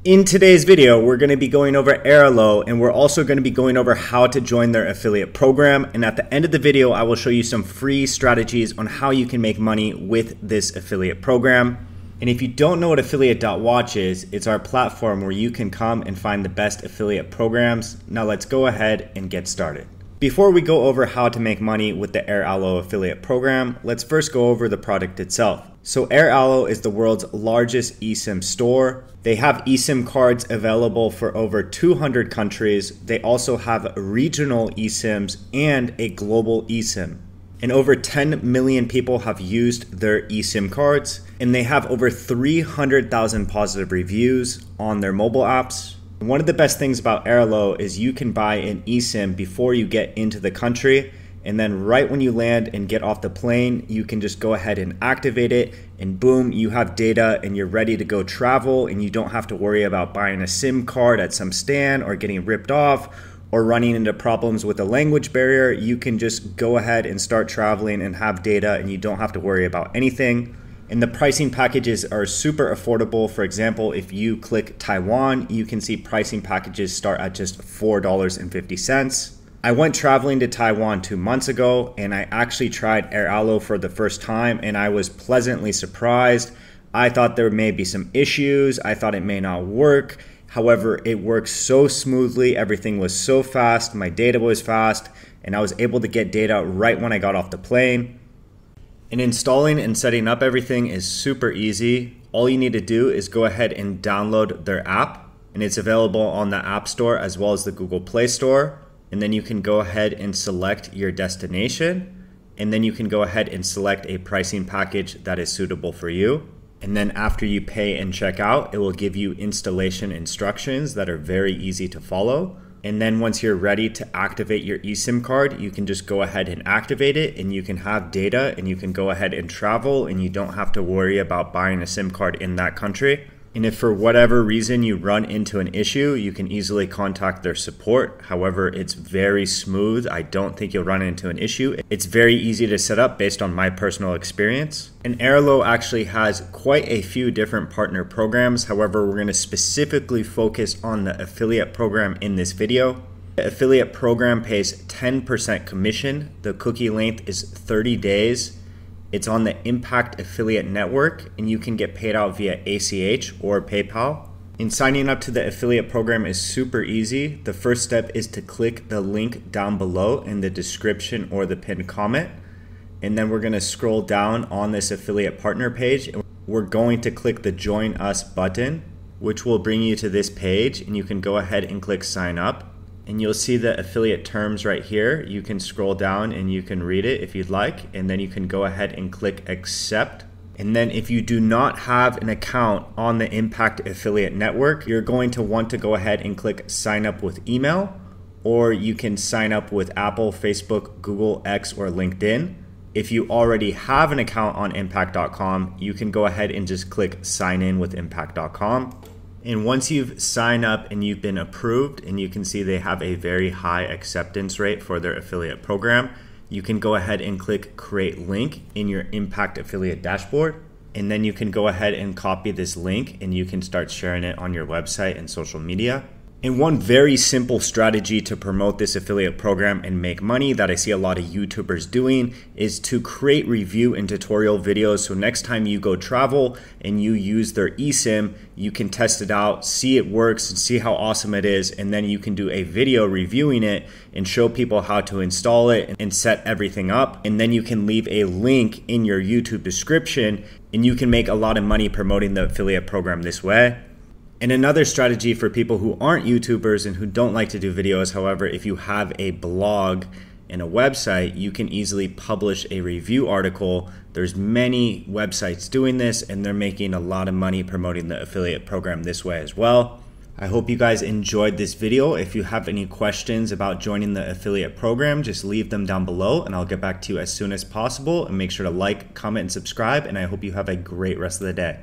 In today's video, we're going to be going over Airalo, and we're also going to be going over how to join their affiliate program. And at the end of the video, I will show you some free strategies on how you can make money with this affiliate program. And if you don't know what affiliate.watch is, it's our platform where you can come and find the best affiliate programs. Now let's go ahead and get started. Before we go over how to make money with the Airalo affiliate program, let's first go over the product itself. So Airalo is the world's largest eSIM store. They have eSIM cards available for over 200 countries. They also have regional eSIMs and a global eSIM. And over 10 million people have used their eSIM cards, and they have over 300,000 positive reviews on their mobile apps. One of the best things about Airalo is you can buy an eSIM before you get into the country, and then right when you land and get off the plane, you can just go ahead and activate it, and boom, you have data and you're ready to go travel, and you don't have to worry about buying a SIM card at some stand or getting ripped off or running into problems with a language barrier. You can just go ahead and start traveling and have data, and you don't have to worry about anything. And the pricing packages are super affordable. For example, if you click Taiwan, you can see pricing packages start at just $4.50. I went traveling to Taiwan 2 months ago, and I actually tried Airalo for the first time, and I was pleasantly surprised. I thought there may be some issues. I thought it may not work. However, it works so smoothly. Everything was so fast. My data was fast, and I was able to get data right when I got off the plane. And installing and setting up everything is super easy. All you need to do is go ahead and download their app, and it's available on the App Store as well as the Google Play Store. And then you can go ahead and select your destination, and then you can go ahead and select a pricing package that is suitable for you. And then after you pay and check out, it will give you installation instructions that are very easy to follow. And then once you're ready to activate your eSIM card, you can just go ahead and activate it, and you can have data, and you can go ahead and travel, and you don't have to worry about buying a SIM card in that country. And if for whatever reason you run into an issue, you can easily contact their support. However, it's very smooth. I don't think you'll run into an issue. It's very easy to set up based on my personal experience. And Airalo actually has quite a few different partner programs. However, we're going to specifically focus on the affiliate program in this video. The affiliate program pays 10% commission. The cookie length is 30 days. It's on the Impact Affiliate Network, and you can get paid out via ACH or PayPal. And signing up to the affiliate program is super easy. The first step is to click the link down below in the description or the pinned comment. And then we're going to scroll down on this affiliate partner page, and we're going to click the Join Us button, which will bring you to this page, and you can go ahead and click Sign Up. And you'll see the affiliate terms right here. You can scroll down and you can read it if you'd like, and then you can go ahead and click accept. And then if you do not have an account on the Impact Affiliate Network, you're going to want to go ahead and click sign up with email, or you can sign up with Apple, Facebook, Google, X, or LinkedIn. If you already have an account on impact.com, you can go ahead and just click sign in with impact.com. And once you've signed up and you've been approved, and you can see they have a very high acceptance rate for their affiliate program, you can go ahead and click create link in your Impact Affiliate dashboard. And then you can go ahead and copy this link, and you can start sharing it on your website and social media. And one very simple strategy to promote this affiliate program and make money that I see a lot of YouTubers doing is to create review and tutorial videos. So next time you go travel and you use their eSIM, you can test it out, see it works, and see how awesome it is. And then you can do a video reviewing it and show people how to install it and set everything up. And then you can leave a link in your YouTube description, and you can make a lot of money promoting the affiliate program this way. And another strategy for people who aren't YouTubers and who don't like to do videos, however, if you have a blog and a website, you can easily publish a review article. There's many websites doing this, and they're making a lot of money promoting the affiliate program this way as well. I hope you guys enjoyed this video. If you have any questions about joining the affiliate program, just leave them down below, and I'll get back to you as soon as possible. And make sure to like, comment, and subscribe, and I hope you have a great rest of the day.